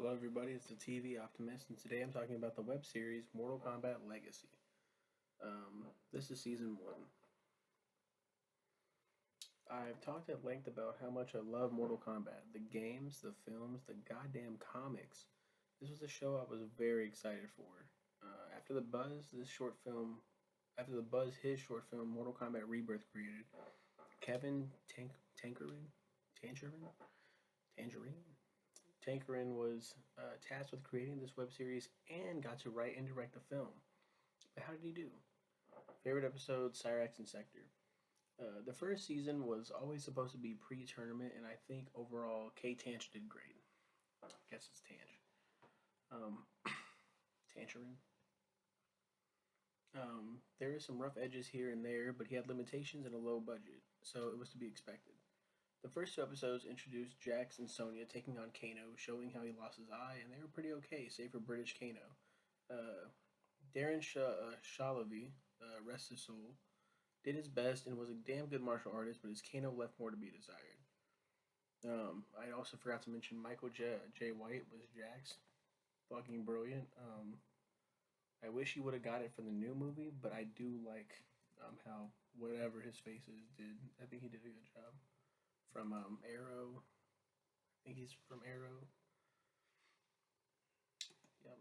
Hello, everybody. It's the TV Optimist, and today I'm talking about the web series Mortal Kombat Legacy. This is season one. I've talked at length about how much I love Mortal Kombat, the games, the films, the goddamn comics. This was a show I was very excited for. After the buzz, after the buzz, his short film Mortal Kombat Rebirth created, Kevin Tangerine, Tangerine, Tankerin was tasked with creating this web series and got to write and direct the film. But how did he do? Favorite episode: Cyrax and Sector. The first season was always supposed to be pre-tournament, and I think overall K Tanch did great. I guess it's Tanch. Um, Tangerine. There were some rough edges here and there, but he had limitations and a low budget, so it was to be expected. The first two episodes introduced Jax and Sonya taking on Kano, showing how he lost his eye, and they were pretty okay, save for British Kano. Uh, Shalavi, rest his soul, did his best and was a damn good martial artist, but his Kano left more to be desired. I also forgot to mention Michael J. White was Jax, fucking brilliant. I wish he would have got it for the new movie, but I do like how whatever his faces did. I think he did a good job. From Arrow, I think he's from Arrow. Yep.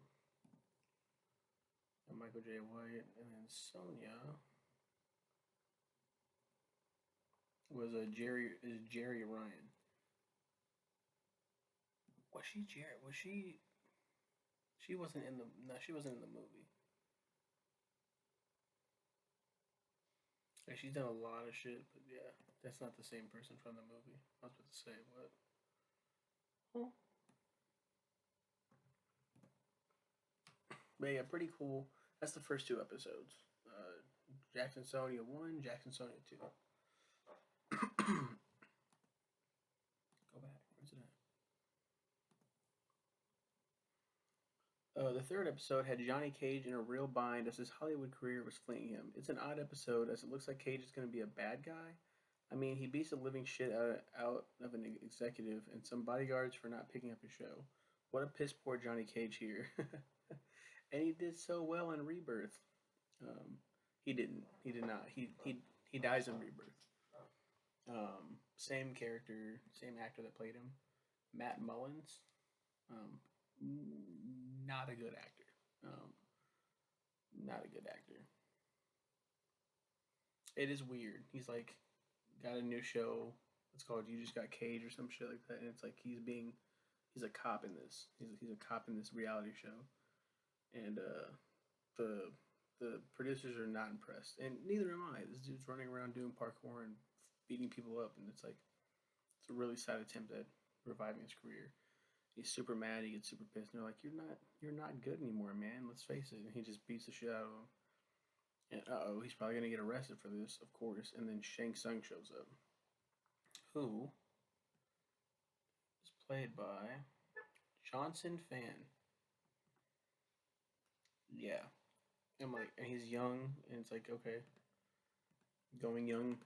And Michael J. White, and then Sonya was a Jerry Ryan. Was she Jerry? Was she? She wasn't in the. No, she wasn't in the movie. Like, she's done a lot of shit, but yeah, that's not the same person from the movie. I was about to say what. Oh. But yeah, pretty cool. That's the first two episodes. Jackson Sonya 1, Jackson Sonya 2. Go back. Where's it at? The third episode had Johnny Cage in a real bind as his Hollywood career was fleeing him. It's an odd episode as it looks like Cage is going to be a bad guy. I mean, he beats the living shit out of an executive and some bodyguards for not picking up his show. What a piss poor Johnny Cage here. And he did so well in Rebirth. He didn't. He did not. He dies in Rebirth. Same character, same actor that played him, Matt Mullins. Um, Not a good actor. Um, Not a good actor. It is weird. He's like got a new show. It's called "You Just Got Cage" or some shit like that, and it's like he's a cop in this. He's a cop in this reality show, and the the producers are not impressed, and neither am I. This dude's running around doing parkour and beating people up, and it's like it's a really sad attempt at reviving his career. He's super mad. He gets super pissed. And they're like, you're not good anymore, man. Let's face it." And he just beats the shit out of him. And he's probably gonna get arrested for this, of course. And then Shang Tsung shows up, who is played by Johnson Fan. Yeah, and he's young, and it's like, okay, going young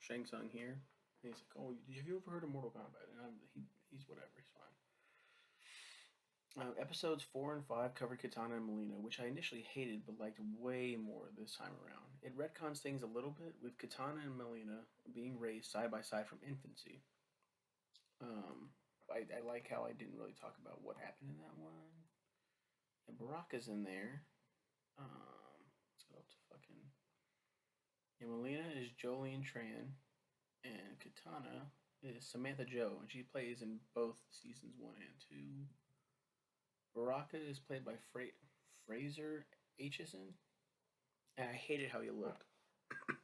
Shang Tsung here. And he's like, oh, have you ever heard of Mortal Kombat? And he's whatever, he's fine. Episodes 4 and 5 covered Katana and Melina, which I initially hated but liked way more this time around. It retcons things a little bit, with Katana and Melina being raised side by side from infancy. I like how I didn't really talk about what happened in that one. And Baraka's in there. Let's go up to fucking. Yeah, Melina is Jolene Tran, and Katana is Samantha Joe, and she plays in both seasons 1 and 2. Baraka is played by Fraser Aitchison, and I hated how he looked.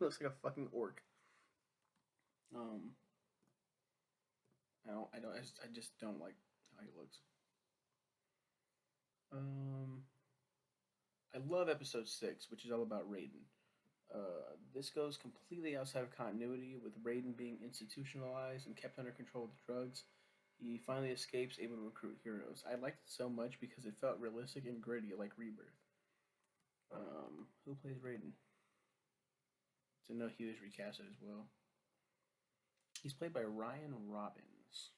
Looks like a fucking orc. Um, I just don't like how he looks. I love episode 6, which is all about Raiden. This goes completely outside of continuity, with Raiden being institutionalized and kept under control with drugs. He finally escapes, able to recruit heroes. I liked it so much because it felt realistic and gritty, like Rebirth. Who plays Raiden? To know he was recasted as well. He's played by Ryan Robbins.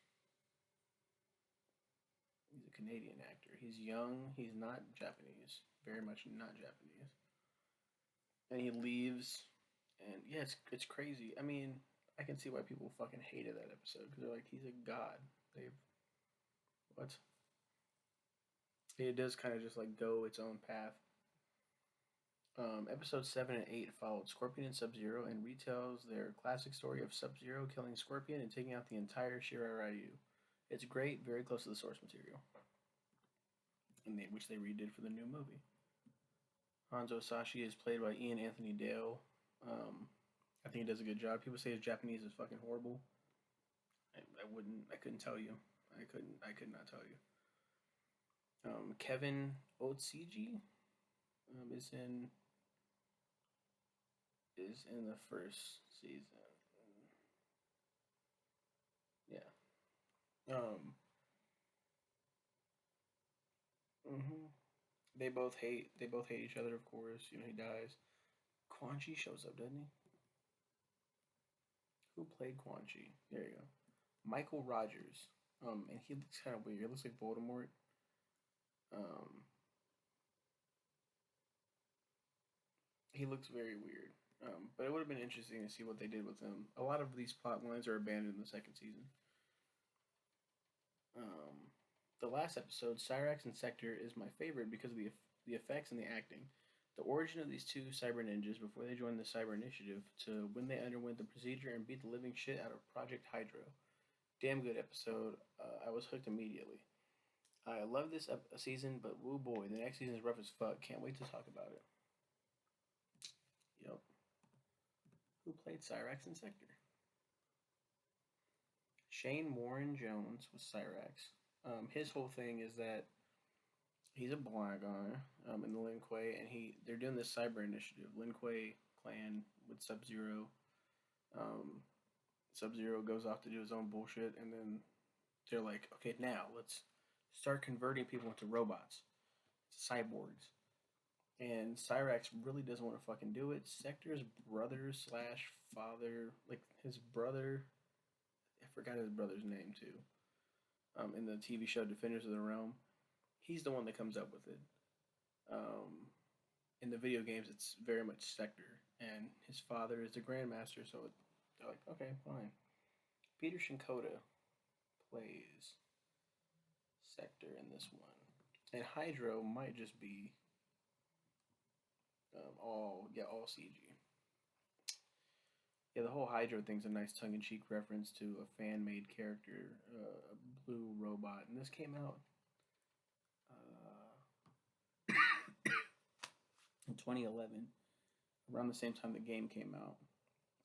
He's a Canadian actor. He's young. He's not Japanese. Very much not Japanese. And he leaves, and yeah, it's crazy. I mean, I can see why people fucking hated that episode because they're like, he's a god. They've what? It does kind of just like go its own path. Episode 7 and 8 followed Scorpion and Sub Zero and retells their classic story of Sub Zero killing Scorpion and taking out the entire Shirai Ryu. It's great, very close to the source material, which they redid for the new movie. Hanzo Sashi is played by Ian Anthony Dale. I think he does a good job. People say his Japanese is fucking horrible. I couldn't tell you. I could not tell you. Kevin Otsiji is in the first season. Yeah. Mhm. They both hate each other, of course. You know, he dies. Quan Chi shows up, doesn't he? Who played Quan Chi? There you go. Michael Rogers. And he looks kind of weird. He looks like Voldemort. Um, he looks very weird. But it would have been interesting to see what they did with him. A lot of these plot lines are abandoned in the second season. The last episode, Cyrax and Sector, is my favorite because of the effects and the acting. The origin of these two cyber ninjas before they joined the Cyber Initiative to when they underwent the procedure and beat the living shit out of Project Hydro. Damn good episode. I was hooked immediately. I love this season, but woo boy, the next season is rough as fuck. Can't wait to talk about it. Yep. Who played Cyrax and Sector? Shane Warren Jones was Cyrax. His whole thing is that he's a black guy in the Lin Kuei, and they're doing this cyber initiative. Lin Kuei clan with Sub Zero. Sub Zero goes off to do his own bullshit, and then they're like, okay, now let's start converting people into robots, cyborgs. And Cyrax really doesn't want to fucking do it. Sector's brother slash father, like his brother, I forgot his brother's name too. In the TV show Defenders of the Realm, he's the one that comes up with it. In the video games, it's very much Sector, and his father is the Grandmaster. So they're like, okay, fine. Peter Shinkoda plays Sector in this one, and Hydro might just be all CG. Yeah, the whole Hydro thing's a nice tongue-in-cheek reference to a fan-made character, a blue robot, and this came out in 2011, around the same time the game came out.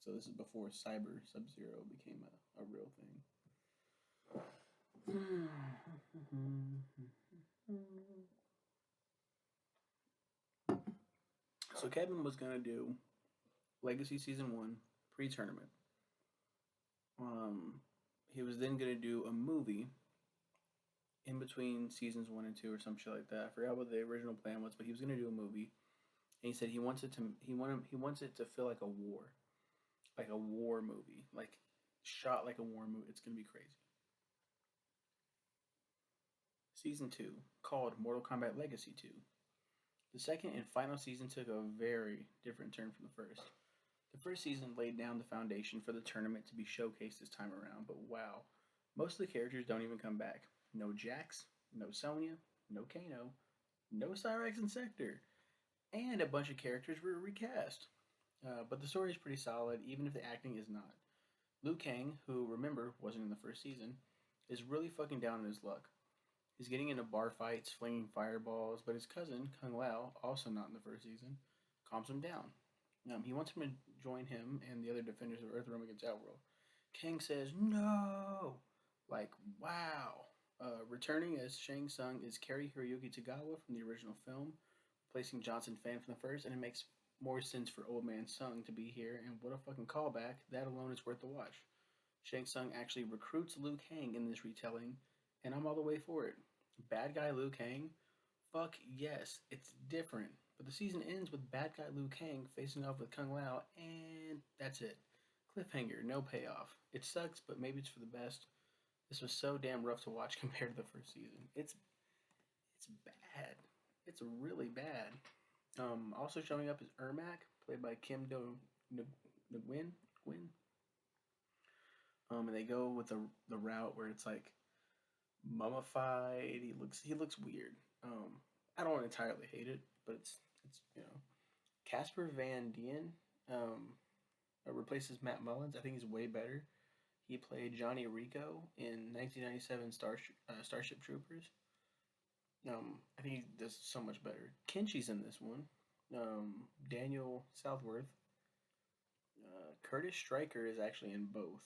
So this is before Cyber Sub-Zero became a real thing. So Kevin was gonna do Legacy Season 1 pre-tournament. He was then gonna do a movie in between seasons 1 and 2 or some shit like that. I forgot what the original plan was, but he was gonna do a movie. And he said he wants it to feel like a war movie, like shot like a war movie. It's gonna be crazy. Season 2, called Mortal Kombat Legacy 2. The second and final season took a very different turn from the first. The first season laid down the foundation for the tournament to be showcased this time around, but wow, most of the characters don't even come back. No Jax, no Sonya, no Kano, no Cyrax and Sector, and a bunch of characters were recast. But the story is pretty solid, even if the acting is not. Liu Kang, who, remember, wasn't in the first season, is really fucking down on his luck. He's getting into bar fights, flinging fireballs, but his cousin, Kung Lao, also not in the first season, calms him down. He wants him to join him and the other defenders of Earthrealm against Outworld. Kang says, no! Like, wow. Returning as Shang Tsung is Cary Hiroyuki Tagawa from the original film, replacing Johnson Fan from the first, and it makes more sense for Old Man Tsung to be here, and what a fucking callback. That alone is worth the watch. Shang Tsung actually recruits Liu Kang in this retelling, and I'm all the way for it. Bad guy Liu Kang? Fuck yes, it's different. But the season ends with bad guy Liu Kang facing off with Kung Lao, and that's it. Cliffhanger, no payoff. It sucks, but maybe it's for the best. This was so damn rough to watch compared to the first season. It's bad. It's really bad. Also showing up is Ermac, played by Kim Do Nguyen. Gwyn. And they go with the route where it's like mummified. He looks weird. I don't entirely hate it, but it's. Casper Van Dien replaces Matt Mullins. I think he's way better. He played Johnny Rico in 1997 Starship Troopers. I think he does so much better. Kinshi's in this one. Daniel Southworth. Curtis Stryker is actually in both.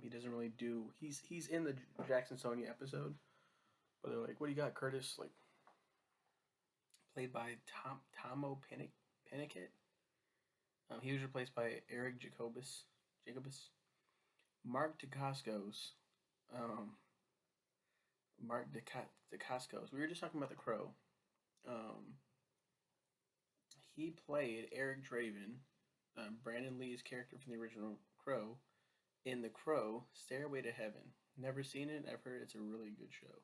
He doesn't really do. He's in the Jackson Sonya episode, but they're like, "What do you got, Curtis?" Like, played by Tomo Pennicott. He was replaced by Eric Jacobus. Mark Dacascos. Um, Mark Dacascos. We were just talking about The Crow. Um, he played Eric Draven, Brandon Lee's character from the original Crow, in The Crow, Stairway to Heaven. Never seen it. I've heard it's a really good show.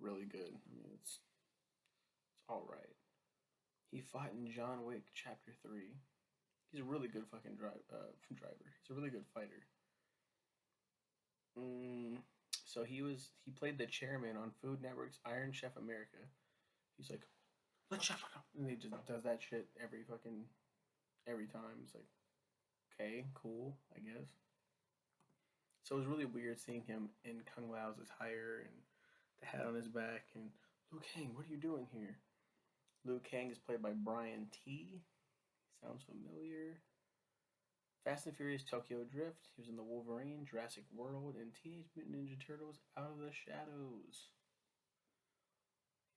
Really good. I mean, it's all right. He fought in John Wick Chapter 3. He's a really good fucking driver. He's a really good fighter. So he played the chairman on Food Network's Iron Chef America. He's like, let's chef, and he just does that shit every time. It's like, okay, cool, I guess. So it was really weird seeing him in Kung Lao's attire and the hat on his back. And Liu Kang, what are you doing here? Liu Kang is played by Brian T. Sounds familiar. Fast and Furious Tokyo Drift. He was in The Wolverine, Jurassic World, and Teenage Mutant Ninja Turtles Out of the Shadows.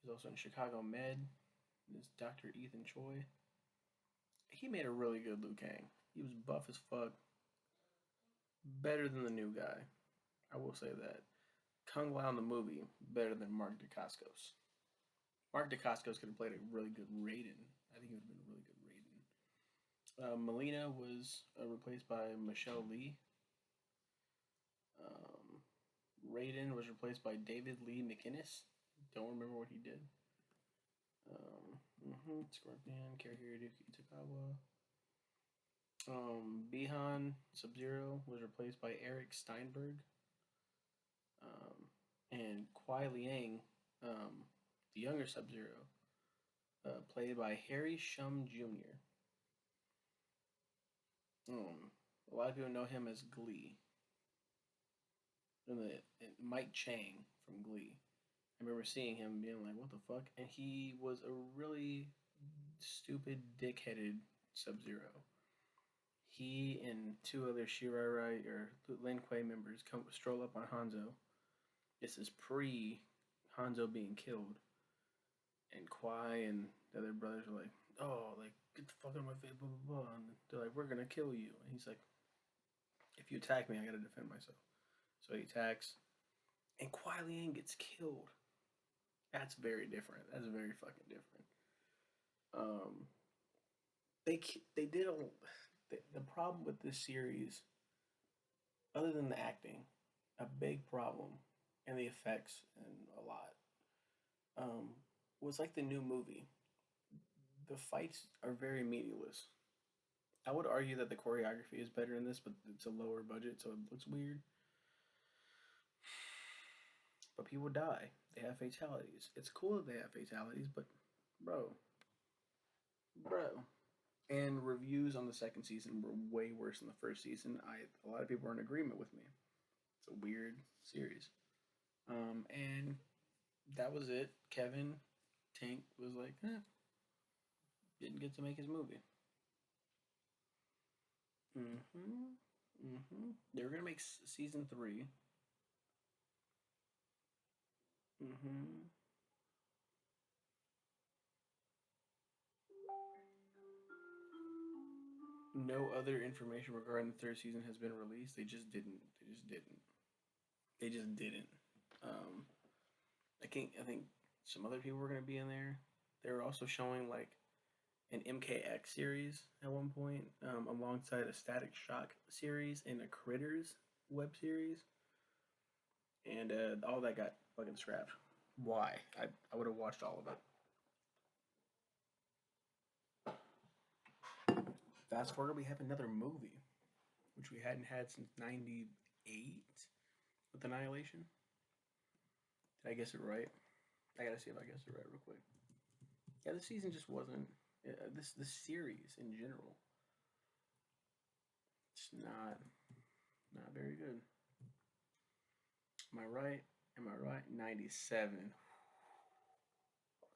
He's also in Chicago Med. This Dr. Ethan Choi. He made a really good Liu Kang. He was buff as fuck. Better than the new guy. I will say that. Kung Lao in the movie, better than Mark Dacascos. Mark Dacascos could have played a really good Raiden. I think he would have been a really good Raiden. Melina was replaced by Michelle Lee. Raiden was replaced by David Lee McInnes. Don't remember what he did. Scorpion, Karihiruki Takawa. Bihan Sub-Zero was replaced by Eric Steinberg. And Kuai Liang, the younger Sub-Zero, played by Harry Shum Jr. A lot of people know him as Glee. And Mike Chang from Glee. I remember seeing him being like, what the fuck? And he was a really stupid, dick-headed Sub-Zero. He and two other Shirai or Lin Kuei members stroll up on Hanzo. This is pre-Hanzo being killed. And Kuai and the other brothers are like, oh, like, get the fuck out of my face, blah, blah, blah. And they're like, we're gonna kill you. And he's like, if you attack me, I gotta defend myself. So he attacks. And Kuai Liang gets killed. That's very different. That's very fucking different. They did the problem with this series, other than the acting, a big problem, and the effects, and a lot, was like the new movie. The fights are very meaningless. I would argue that the choreography is better in this, but it's a lower budget, so it looks weird. But people die. They have fatalities. It's cool that they have fatalities, but bro. And reviews on the second season were way worse than the first season. A lot of people are in agreement with me. It's a weird series. And that was it. Kevin Tank was like, didn't get to make his movie. They were gonna make season 3. No other information regarding the third season has been released. They just didn't. I think some other people were gonna be in there. They were also showing like an MKX series at one point, alongside a Static Shock series and a Critters web series. and all that got fucking scrapped. Why? I would have watched all of it. Fast forward, we have another movie, which we hadn't had since '98 with Annihilation. Did I guess it right? I gotta see if I guessed it right real quick. Yeah, this season just wasn't. This series in general, it's not very good. Am I right? Am I right? 97.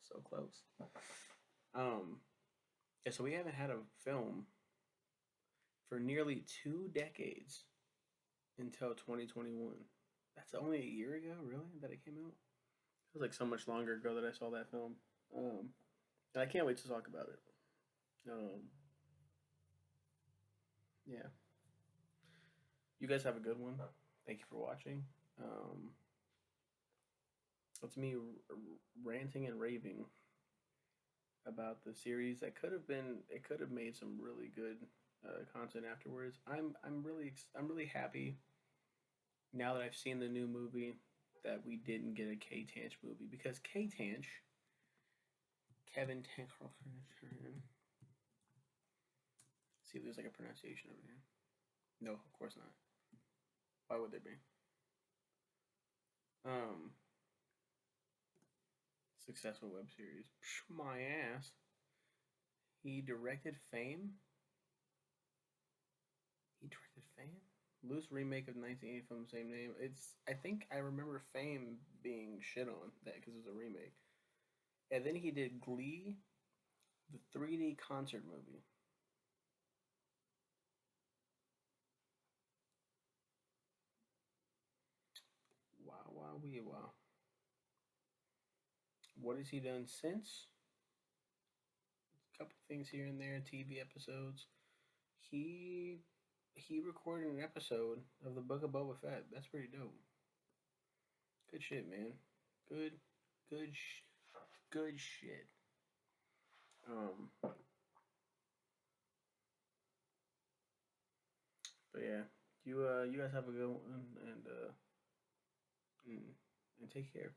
So close. Um, yeah, so we haven't had a film for nearly 2 decades until 2021. That's only a year ago, really, that it came out. It was like so much longer ago that I saw that film. And I can't wait to talk about it. Um, yeah, you guys have a good one. Thank you for watching. Um, it's me ranting and raving about the series that could have been. It could have made some really good content afterwards. I'm really happy now that I've seen the new movie that we didn't get a K Tanch movie because K Tanch, Kevin Tancroft. See if there's like a pronunciation over here. No, of course not. Why would there be? Um, Successful web series. Psh, my ass. He directed Fame. He directed Fame. Loose remake of 1980 film, same name. I think I remember Fame being shit on that because it was a remake. And then he did Glee, the 3D concert movie. Wow, wow, wee, wow. What has he done since? A couple things here and there, TV episodes. He he recorded an episode of the Book of Boba Fett. That's pretty dope. Good shit, man. Good, good, good shit. Um, but yeah, you guys have a good one and and take care.